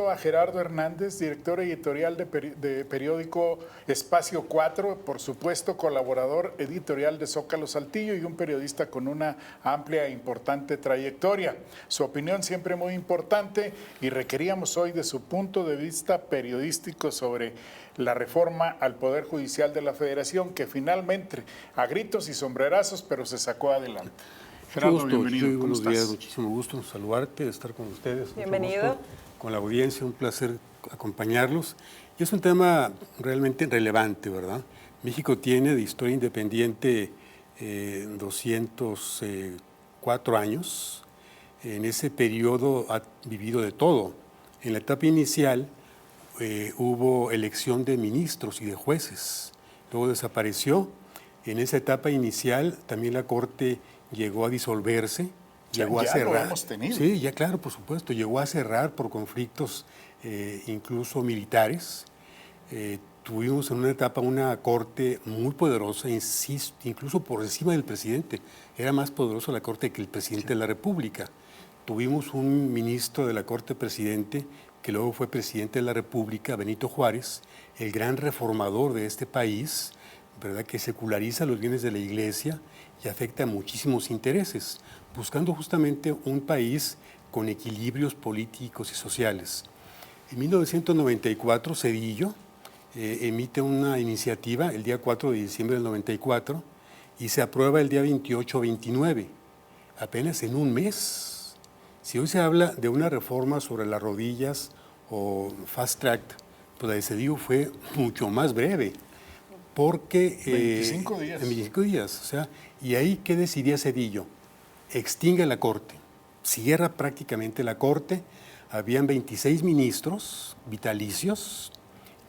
A Gerardo Hernández, director editorial de periódico Espacio 4, por supuesto colaborador editorial de Zócalo Saltillo y un periodista con una amplia e importante trayectoria. Su opinión siempre muy importante y requeríamos hoy de su punto de vista periodístico sobre la reforma al Poder Judicial de la Federación, que finalmente, a gritos y sombrerazos, pero se sacó adelante. Gerardo, bienvenido. Buenos días, muchísimo gusto saludarte, estar con ustedes. Bienvenido. Con la audiencia, un placer acompañarlos. Y es un tema realmente relevante, ¿verdad? México tiene de historia independiente 204 años. En ese periodo ha vivido de todo. En la etapa inicial hubo elección de ministros y de jueces. Luego desapareció. En esa etapa inicial también la Corte llegó a disolverse. Llegó a cerrar. Lo hemos tenido. Sí, ya claro, por supuesto. Llegó a cerrar por conflictos incluso militares. Tuvimos en una etapa una corte muy poderosa, insisto, incluso por encima del presidente. Era más poderosa la corte que el presidente de la República. Tuvimos un ministro de la corte presidente que luego fue presidente de la República, Benito Juárez, el gran reformador de este país, ¿verdad?, que seculariza los bienes de la Iglesia y afecta a muchísimos intereses, buscando justamente un país con equilibrios políticos y sociales. En 1994, Zedillo emite una iniciativa el día 4 de diciembre del 94 y se aprueba el día 28-29, apenas en un mes. Si hoy se habla de una reforma sobre las rodillas o fast track, pues la de Zedillo fue mucho más breve. Porque 25 días. En 25 días, o sea, y ahí ¿qué decidía Zedillo? Extingue la Corte, cierra prácticamente la Corte, habían 26 ministros vitalicios,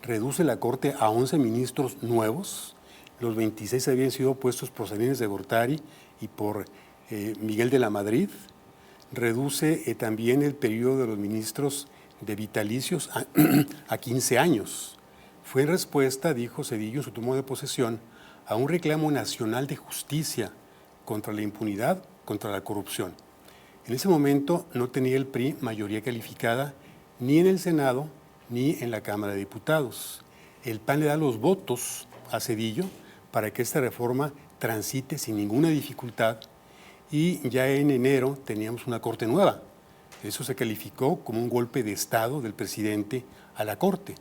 reduce la Corte a 11 ministros nuevos, los 26 habían sido puestos por Salinas de Gortari y por Miguel de la Madrid, reduce también el periodo de los ministros de vitalicios a 15 años. Fue en respuesta, dijo Zedillo en su toma de posesión, a un reclamo nacional de justicia contra la impunidad, contra la corrupción. En ese momento no tenía el PRI mayoría calificada ni en el Senado ni en la Cámara de Diputados. El PAN le da los votos a Zedillo para que esta reforma transite sin ninguna dificultad y ya en enero teníamos una Corte nueva. Eso se calificó como un golpe de Estado del presidente a la Corte.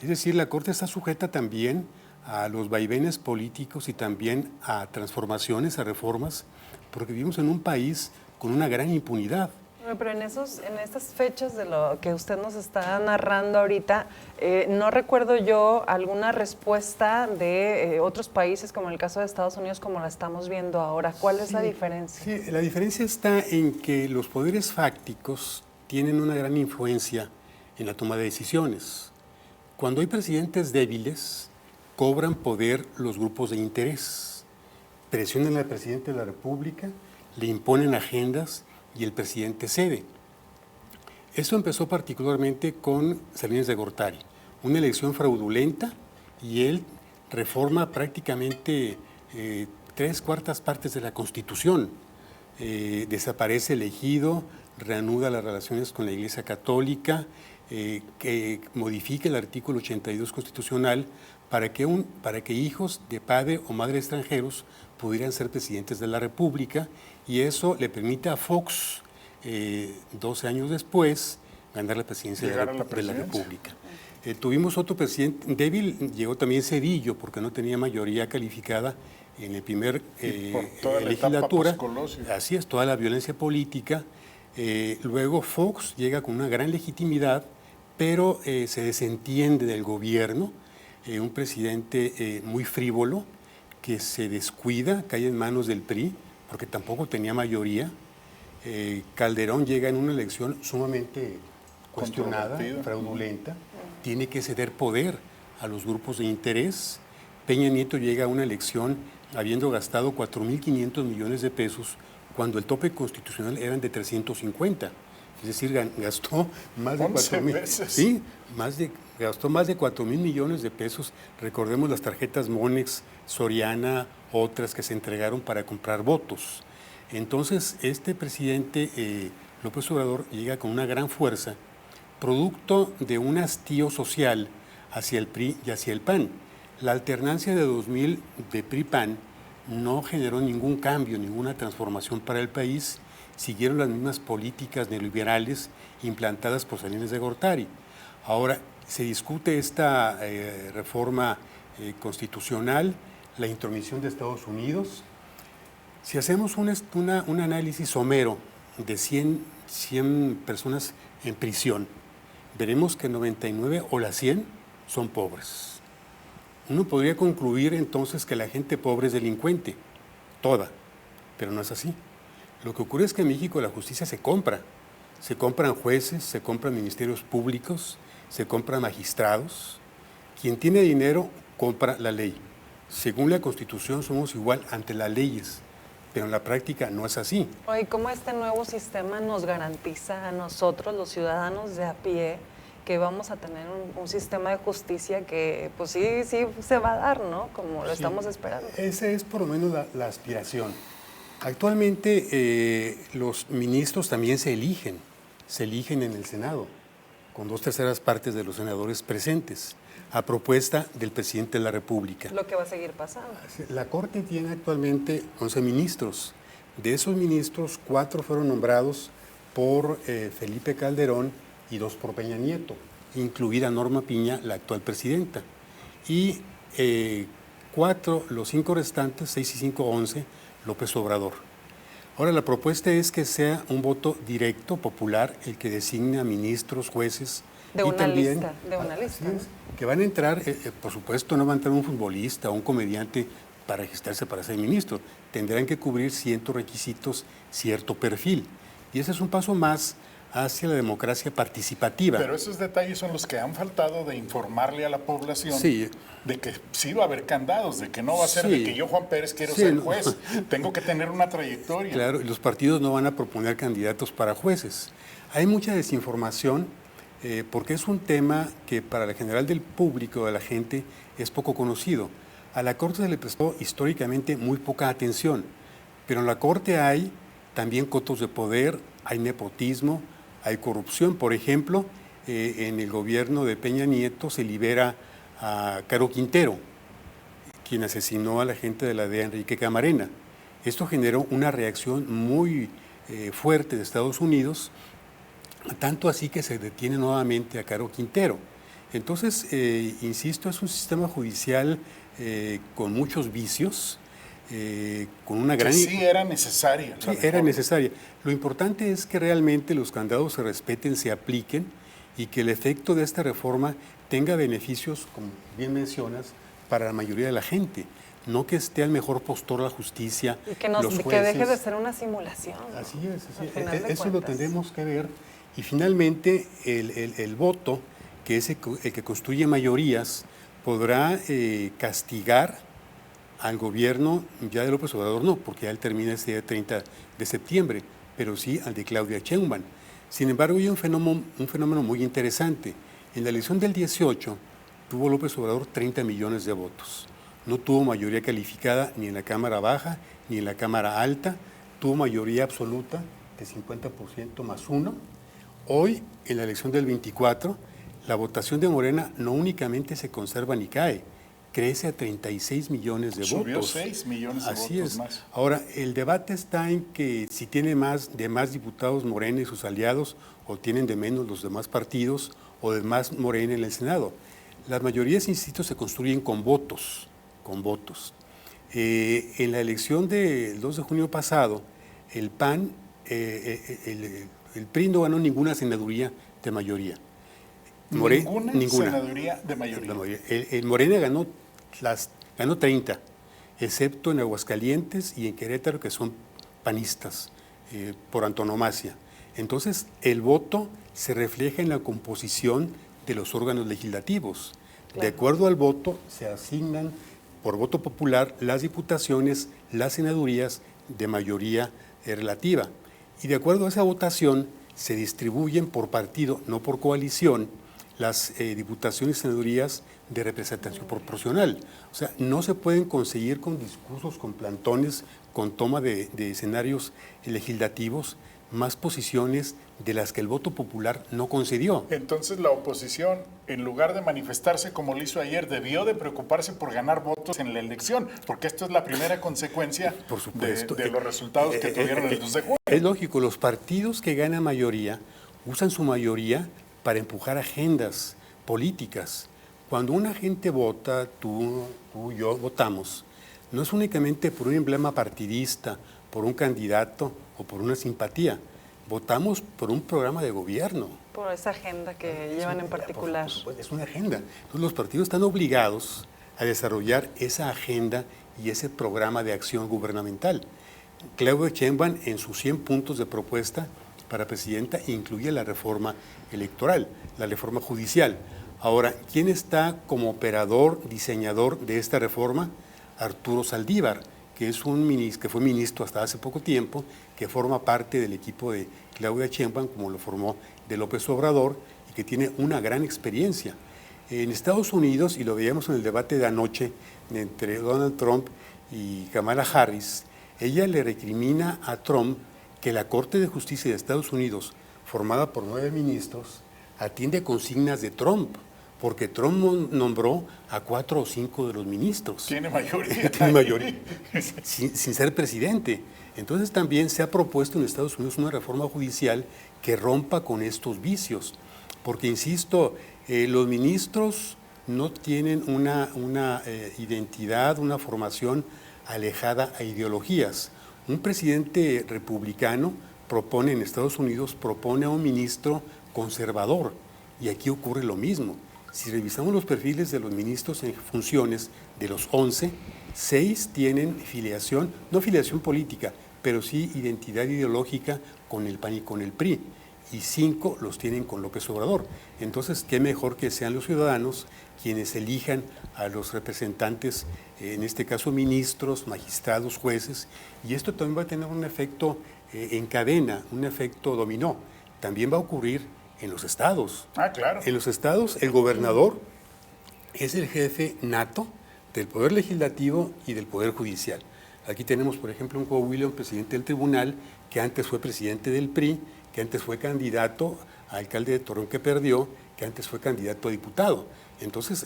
Es decir, la Corte está sujeta también a los vaivenes políticos y también a transformaciones, a reformas, porque vivimos en un país con una gran impunidad. Pero en estas fechas de lo que usted nos está narrando ahorita, no recuerdo yo alguna respuesta de otros países, como el caso de Estados Unidos, como la estamos viendo ahora. ¿Cuál es la diferencia? Sí, la diferencia está en que los poderes fácticos tienen una gran influencia en la toma de decisiones. Cuando hay presidentes débiles, cobran poder los grupos de interés. Presionan al presidente de la República, le imponen agendas y el presidente cede. Eso empezó particularmente con Salinas de Gortari, una elección fraudulenta, y él reforma prácticamente 3/4 partes de la Constitución. Desaparece el ejido, reanuda las relaciones con la Iglesia Católica, que modifique el artículo 82 constitucional para que hijos de padre o madre extranjeros pudieran ser presidentes de la República, y eso le permite a Fox, 12 años después, ganar la presidencia de la República. Tuvimos otro presidente débil, llegó también Zedillo, porque no tenía mayoría calificada en el primer legislatura. Así es, toda la violencia política. Luego Fox llega con una gran legitimidad, pero se desentiende del gobierno, un presidente muy frívolo, que se descuida, cae en manos del PRI, porque tampoco tenía mayoría. Calderón llega en una elección sumamente cuestionada, fraudulenta, tiene que ceder poder a los grupos de interés. Peña Nieto llega a una elección habiendo gastado 4.500 millones de pesos, cuando el tope constitucional eran de 350. Es decir, gastó más de 4.000. Sí, gastó más de 4.000 millones de pesos. Recordemos las tarjetas Monex, Soriana, otras que se entregaron para comprar votos. Entonces, este presidente López Obrador llega con una gran fuerza producto de un hastío social hacia el PRI y hacia el PAN. La alternancia de 2000 de PRI-PAN no generó ningún cambio, ninguna transformación para el país, siguieron las mismas políticas neoliberales implantadas por Salinas de Gortari. Ahora se discute esta reforma constitucional, la intromisión de Estados Unidos. Si hacemos un análisis somero de 100 personas en prisión, veremos que 99 o las 100 son pobres. Uno podría concluir entonces que la gente pobre es delincuente, toda, pero no es así. Lo que ocurre es que en México la justicia se compra. Se compran jueces, se compran ministerios públicos, se compran magistrados. Quien tiene dinero compra la ley. Según la Constitución somos igual ante las leyes, pero en la práctica no es así. Oye, ¿cómo este nuevo sistema nos garantiza a nosotros, los ciudadanos de a pie, que vamos a tener un sistema de justicia que pues sí se va a dar, ¿no? Como lo estamos esperando. Esa es por lo menos la aspiración. Actualmente los ministros también se eligen en el Senado, con 2/3 partes de los senadores presentes, a propuesta del presidente de la República. Lo que va a seguir pasando. La Corte tiene actualmente 11 ministros. De esos ministros, 4 fueron nombrados por Felipe Calderón y 2 por Peña Nieto, incluida Norma Piña, la actual presidenta. Y 4, los 5 restantes, 6 y 5, 11, López Obrador. Ahora, la propuesta es que sea un voto directo, popular, el que designe a ministros, jueces. De una lista. Que van a entrar, por supuesto, no va a entrar un futbolista o un comediante para registrarse para ser ministro. Tendrán que cubrir ciertos requisitos, cierto perfil. Y ese es un paso más hacia la democracia participativa. Pero esos detalles son los que han faltado de informarle a la población de que sí va a haber candados, de que no va a ser de que yo, Juan Pérez, quiero ser juez, tengo que tener una trayectoria. Claro, y los partidos no van a proponer candidatos para jueces. Hay mucha desinformación porque es un tema que para la general del público, de la gente, es poco conocido. A la Corte se le prestó históricamente muy poca atención, pero en la Corte hay también cotos de poder, hay nepotismo, hay corrupción. Por ejemplo, en el gobierno de Peña Nieto se libera a Caro Quintero, quien asesinó a la gente de la DEA, Enrique Camarena. Esto generó una reacción muy fuerte de Estados Unidos, tanto así que se detiene nuevamente a Caro Quintero. Entonces, insisto, es un sistema judicial con muchos vicios, con una gran... Que sí era necesaria. Sí, era necesaria. Lo importante es que realmente los candados se respeten, se apliquen y que el efecto de esta reforma tenga beneficios, como bien mencionas, para la mayoría de la gente. No que esté al mejor postor la justicia, y que los jueces. Que deje de ser una simulación. Así es. Eso lo tendremos que ver. Y finalmente el voto, que es el que construye mayorías, podrá castigar al gobierno ya de López Obrador, no, porque ya él termina este día 30 de septiembre, pero sí al de Claudia Sheinbaum. Sin embargo, hay un fenómeno muy interesante. En la elección del 18 tuvo López Obrador 30 millones de votos. No tuvo mayoría calificada ni en la Cámara Baja ni en la Cámara Alta, tuvo mayoría absoluta de 50% más 1. Hoy, en la elección del 24, la votación de Morena no únicamente se conserva ni cae, crece a 36 millones de Subió votos. 6 millones de Así votos es. más. Ahora, el debate está en que si tiene más diputados Morena y sus aliados, o tienen de menos los demás partidos, o de más Morena en el Senado. Las mayorías, insisto, se construyen con votos. En la elección del 2 de junio pasado, el PAN, el PRI no ganó ninguna senaduría de mayoría. Ninguna senaduría de mayoría. El Morena ganó 30, excepto en Aguascalientes y en Querétaro, que son panistas por antonomasia. Entonces, el voto se refleja en la composición de los órganos legislativos. Claro. De acuerdo al voto, se asignan por voto popular las diputaciones, las senadurías de mayoría relativa. Y de acuerdo a esa votación, se distribuyen por partido, no por coalición, las diputaciones y senadurías de representación proporcional. O sea, no se pueden conseguir con discursos, con plantones, con toma de escenarios legislativos, más posiciones de las que el voto popular no concedió. Entonces la oposición, en lugar de manifestarse como lo hizo ayer, debió de preocuparse por ganar votos en la elección, porque esto es la primera consecuencia Por supuesto. de los resultados que tuvieron el 2 de junio. Es lógico, los partidos que ganan mayoría usan su mayoría para empujar agendas políticas. Cuando una gente vota, tú, yo votamos, no es únicamente por un emblema partidista, por un candidato o por una simpatía. Votamos por un programa de gobierno. Por esa agenda que llevan en particular. Es una agenda. Entonces los partidos están obligados a desarrollar esa agenda y ese programa de acción gubernamental. Claudia Sheinbaum, en sus 100 puntos de propuesta para presidenta, incluye la reforma electoral, la reforma judicial. Ahora, ¿quién está como operador, diseñador de esta reforma? Arturo Saldívar, que fue ministro hasta hace poco tiempo, que forma parte del equipo de Claudia Sheinbaum, como lo formó de López Obrador, y que tiene una gran experiencia. En Estados Unidos, y lo veíamos en el debate de anoche entre Donald Trump y Kamala Harris, ella le recrimina a Trump que la Corte de Justicia de Estados Unidos, formada por 9 ministros, atiende consignas de Trump, porque Trump nombró a 4 o 5 de los ministros. Tiene mayoría. Tiene mayoría, sin ser presidente. Entonces también se ha propuesto en Estados Unidos una reforma judicial que rompa con estos vicios, porque, insisto, los ministros no tienen una identidad, una formación alejada a ideologías. Un presidente republicano en Estados Unidos propone a un ministro conservador, y aquí ocurre lo mismo. Si revisamos los perfiles de los ministros en funciones, de los 11, 6 tienen filiación, no filiación política, pero sí identidad ideológica con el PAN y con el PRI, y 5 los tienen con López Obrador. Entonces, qué mejor que sean los ciudadanos quienes elijan a los representantes, en este caso ministros, magistrados, jueces, y esto también va a tener un efecto en cadena, un efecto dominó. También va a ocurrir en los estados. Ah, claro. En los estados, el gobernador es el jefe nato del Poder Legislativo y del Poder Judicial. Aquí tenemos, por ejemplo, un Coahuila, un presidente del tribunal, que antes fue presidente del PRI, que antes fue candidato a alcalde de Torreón, que perdió, que antes fue candidato a diputado. Entonces,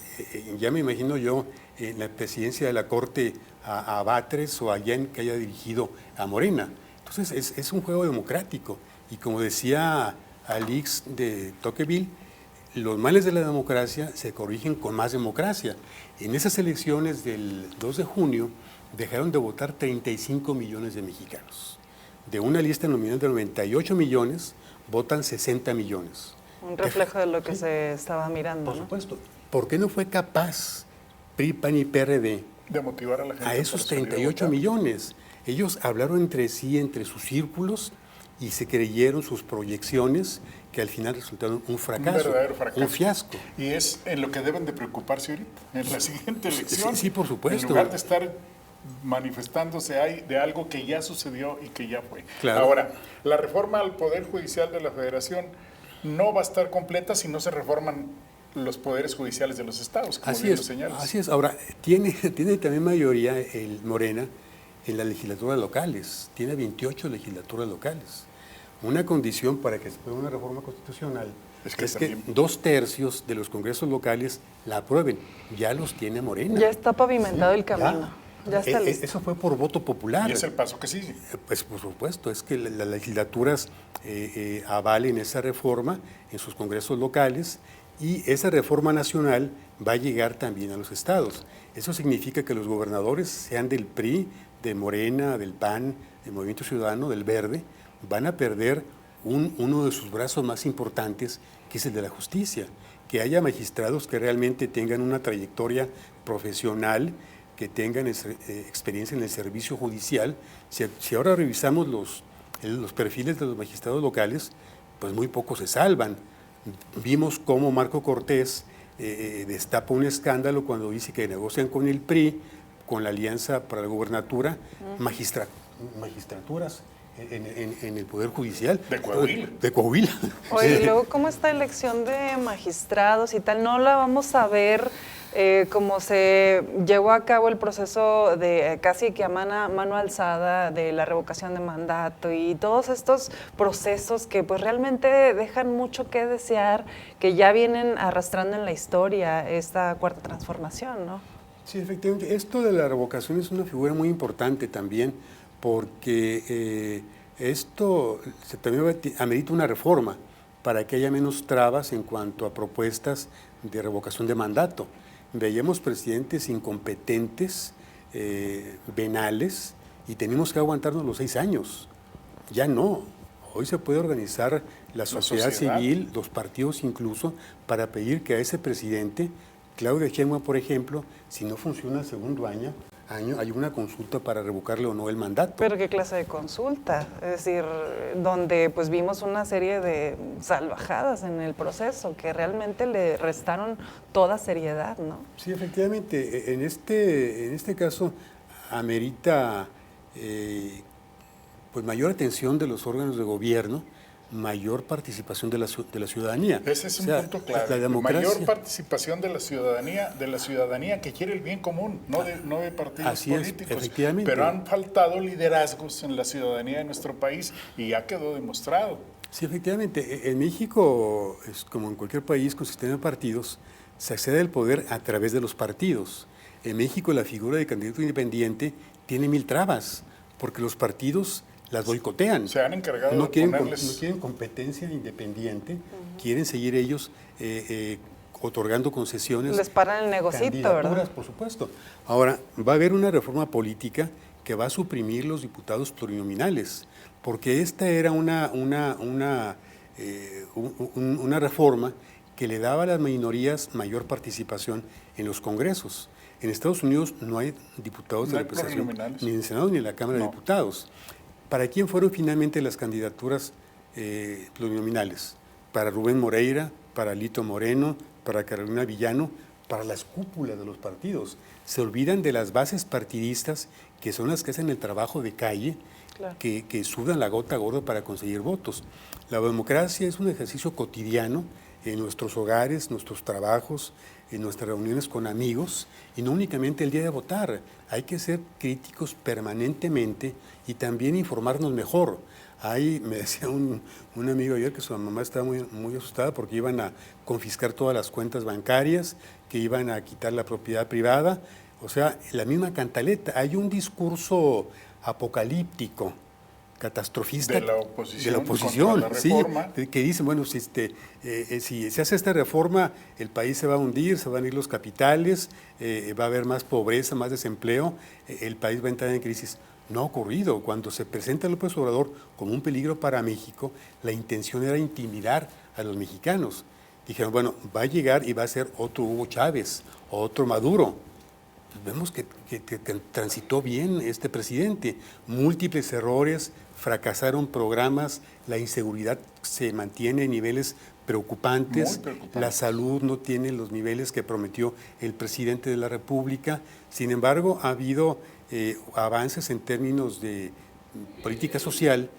ya me imagino yo en la presidencia de la Corte a Batres o a Yen, que haya dirigido a Morena. Entonces, es un juego democrático. Y como decía Alix de Tocqueville, los males de la democracia se corrigen con más democracia. En esas elecciones del 2 de junio dejaron de votar 35 millones de mexicanos. De una lista nominal de 98 millones, votan 60 millones. Un reflejo de lo que se estaba mirando, Por supuesto. ¿Por qué no fue capaz PRI, PAN y PRD de motivar a la gente a esos 38 millones? Ellos hablaron entre sí, entre sus círculos, y se creyeron sus proyecciones, que al final resultaron un fracaso, un verdadero fracaso, un fiasco. Y es en lo que deben de preocuparse ahorita, en la siguiente elección. Sí, por supuesto. En lugar de estar manifestándose de algo que ya sucedió y que ya fue. Claro. Ahora, la reforma al Poder Judicial de la Federación no va a estar completa si no se reforman los poderes judiciales de los estados, como bien lo señalas. Así es. Ahora, tiene también mayoría el Morena en las legislaturas locales, tiene 28 legislaturas locales. Una condición para que se pueda una reforma constitucional es que 2/3 de los congresos locales la aprueben. Ya los tiene Morena. Ya está pavimentado el camino. Ya está listo. Eso fue por voto popular. Y es el paso que sigue. Pues por supuesto, es que las legislaturas avalen esa reforma en sus congresos locales, y esa reforma nacional va a llegar también a los estados. Eso significa que los gobernadores, sean del PRI, de Morena, del PAN, del Movimiento Ciudadano, del Verde, van a perder uno de sus brazos más importantes, que es el de la justicia. Que haya magistrados que realmente tengan una trayectoria profesional, que tengan experiencia en el servicio judicial. Si ahora revisamos los perfiles de los magistrados locales, pues muy pocos se salvan. Vimos cómo Marco Cortés destapa un escándalo cuando dice que negocian con el PRI, con la Alianza para la Gobernatura, magistraturas en el Poder Judicial. De Coahuila. De Coahuila. Oye, y luego, ¿cómo está la elección de magistrados y tal? No la vamos a ver como se llevó a cabo el proceso de casi que a mano alzada de la revocación de mandato y todos estos procesos que pues realmente dejan mucho que desear, que ya vienen arrastrando en la historia esta cuarta transformación, ¿no? Sí, efectivamente. Esto de la revocación es una figura muy importante también, porque esto también amerita una reforma para que haya menos trabas en cuanto a propuestas de revocación de mandato. Veíamos presidentes incompetentes, venales, y tenemos que aguantarnos los 6 años. Ya no. Hoy se puede organizar la sociedad civil, los partidos incluso, para pedir que a ese presidente, Claudia Sheinbaum, por ejemplo, si no funciona el segundo año, hay una consulta para revocarle o no el mandato. ¿Pero qué clase de consulta? Es decir, donde pues vimos una serie de salvajadas en el proceso que realmente le restaron toda seriedad, ¿no? Sí, efectivamente. En este caso amerita pues mayor atención de los órganos de gobierno, mayor participación de la ciudadanía. Ese es un punto clave. La democracia, mayor participación de la ciudadanía que quiere el bien común, no de partidos así políticos. Es, efectivamente. Pero han faltado liderazgos en la ciudadanía de nuestro país y ya quedó demostrado. Sí, efectivamente. En México, como en cualquier país con sistema de partidos, se accede al poder a través de los partidos. En México la figura de candidato independiente tiene 1000 trabas, porque los partidos las boicotean. Se han encargado no de quieren, ponerles... No quieren competencia independiente, quieren seguir ellos otorgando concesiones. Les paran el negocito, ¿verdad? Por supuesto. Ahora, va a haber una reforma política que va a suprimir los diputados plurinominales, porque esta era una reforma que le daba a las minorías mayor participación en los congresos. En Estados Unidos no hay diputados de representación, ni en el Senado ni en la Cámara de Diputados. ¿Para quién fueron finalmente las candidaturas plurinominales? Para Rubén Moreira, para Lito Moreno, para Carolina Villano, para las cúpulas de los partidos. Se olvidan de las bases partidistas, que son las que hacen el trabajo de calle, claro, que sudan la gota gorda para conseguir votos. La democracia es un ejercicio cotidiano en nuestros hogares, nuestros trabajos, en nuestras reuniones con amigos, y no únicamente el día de votar. Hay que ser críticos permanentemente y también informarnos mejor. Me decía un amigo ayer que su mamá estaba muy asustada porque iban a confiscar todas las cuentas bancarias, que iban a quitar la propiedad privada. O sea, la misma cantaleta. Hay un discurso apocalíptico, catastrofista de la oposición la sí, que dicen, bueno, si se hace esta reforma, el país se va a hundir, se van a ir los capitales, va a haber más pobreza, más desempleo, el país va a entrar en crisis. No ha ocurrido. Cuando se presenta López Obrador como un peligro para México, la intención era intimidar a los mexicanos. Dijeron, bueno, va a llegar y va a ser otro Hugo Chávez, otro Maduro. Vemos que transitó bien este presidente. Múltiples errores, fracasaron programas, la inseguridad se mantiene en niveles preocupantes, la salud no tiene los niveles que prometió el presidente de la República. Sin embargo, ha habido avances en términos de política social,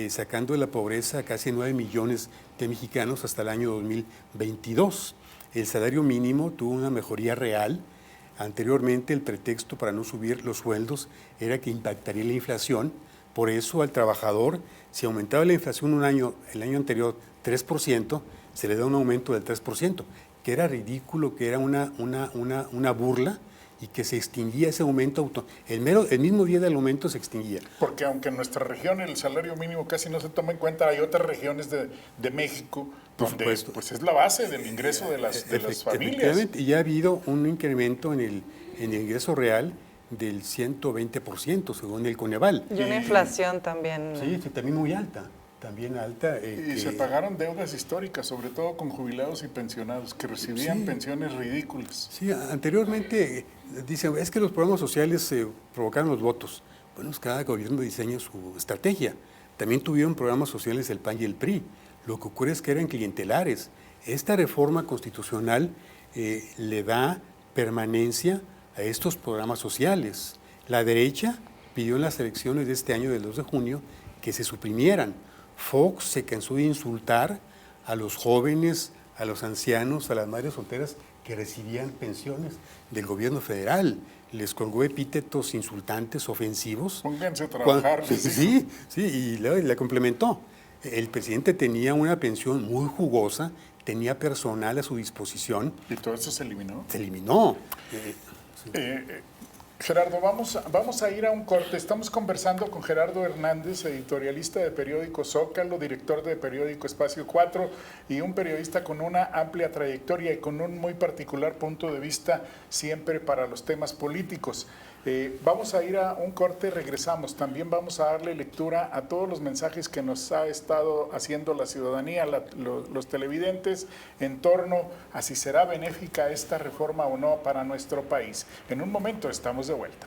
sacando de la pobreza a casi 9 millones de mexicanos hasta el año 2022. El salario mínimo tuvo una mejoría real. Anteriormente, el pretexto para no subir los sueldos era que impactaría la inflación. Por eso al trabajador, si aumentaba la inflación el año anterior 3%, se le da un aumento del 3%, que era ridículo, que era una burla, y que se extinguía ese aumento, el mismo día del aumento se extinguía. Porque aunque en nuestra región el salario mínimo casi no se toma en cuenta, hay otras regiones de México donde pues es la base del ingreso de las familias. Y ya ha habido un incremento en el ingreso real del 120%, según el Coneval. Y una inflación también. Sí, también muy alta. También alta. Y se pagaron deudas históricas, sobre todo con jubilados y pensionados, que recibían pensiones ridículas. Sí, anteriormente dicen, es que los programas sociales provocaron los votos. Bueno, cada gobierno diseña su estrategia. También tuvieron programas sociales el PAN y el PRI. Lo que ocurre es que eran clientelares. Esta reforma constitucional le da permanencia a estos programas sociales. La derecha pidió en las elecciones de este año, del 2 de junio, que se suprimieran. Fox se cansó de insultar a los jóvenes, a los ancianos, a las madres solteras que recibían pensiones del gobierno federal. Les colgó epítetos insultantes, ofensivos. Pónganse a trabajar. Sí, y la complementó. El presidente tenía una pensión muy jugosa, tenía personal a su disposición. ¿Y todo eso se eliminó? Se eliminó. Gerardo, vamos a ir a un corte. Estamos conversando con Gerardo Hernández, editorialista de periódico Zócalo, director de periódico Espacio 4 y un periodista con una amplia trayectoria y con un muy particular punto de vista siempre para los temas políticos. Vamos a ir a un corte, regresamos. También vamos a darle lectura a todos los mensajes que nos ha estado haciendo la ciudadanía, los televidentes, en torno a si será benéfica esta reforma o no para nuestro país. En un momento estamos de vuelta.